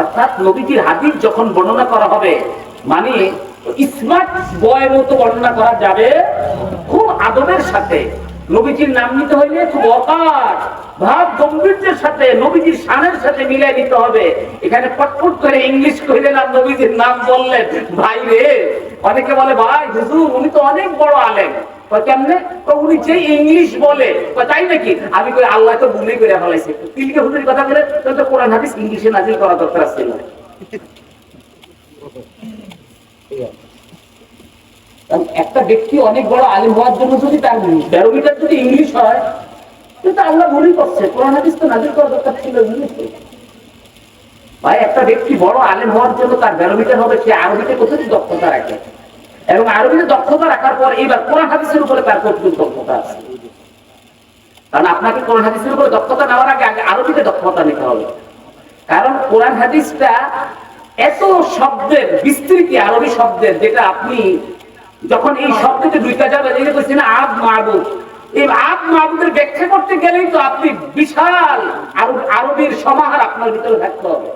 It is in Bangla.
অর্থাৎ নবীজির হাদিস যখন বর্ণনা করা হবে মানে স্মার্ট বয়ের মতো বর্ণনা করা যাবে, খুব আদবের সাথে। নবীজির নাম নিতে হইলে খুব অকার ভাব গম্ভীর্যের সাথে নবীজির শানের সাথে মিলাই নিতে হবে। এখানে পটপট করে ইংলিশ কইলেন আর নবীজির নাম বললেন, ভাই রে। অনেকে বলে ভাই হুজুর উনি তো অনেক বড় আলেম। কেমনে? উনি যে ইংলিশ বলে, তাই নাকি? আমি কই আল্লাহ তো ভুলে করে ফেলাইছে। তিলকে হুজুরের কথা বলে তো কোরআন হাদিস ইংলিশে নাজিল করা দরকার ছিল। একটা ব্যক্তি অনেক বড় আলিম হওয়ার জন্য যদি তার ব্যারোমিটার যদি ইংলিশ হয়, কিন্তু আল্লাহ ভুলই করছে, কোরআন হাদিস তো নাজিল করা দরকার ছিল ইংলিশে। ভাই একটা ব্যক্তি বড় আলিম হওয়ার জন্য তার ব্যারোমিটার হবে সে আরবিতে কতটুকু দক্ষতা রাখে, এবং আরবিতে দক্ষতা রাখার পর এবার কোরআন হাদিসের উপরে তার কতটুকু দক্ষতা আছে। কারণ আপনাকে কোরআন হাদিসের উপরে দক্ষতা নেওয়ার আগে আগে আরবিতে দক্ষতা নিতে হবে। কারণ কোরআন হাদিসটা এত শব্দের বিস্তৃতি, আরবি শব্দের, যেটা আপনি যখন এই শব্দকে দুইটা যাবে এই যে না আব মাহবুব, এই আব মাহবুবের ব্যাখ্যা করতে গেলেই তো আপনি বিশাল আরবির সমাহার আপনার ভিতরে থাকতে হবে।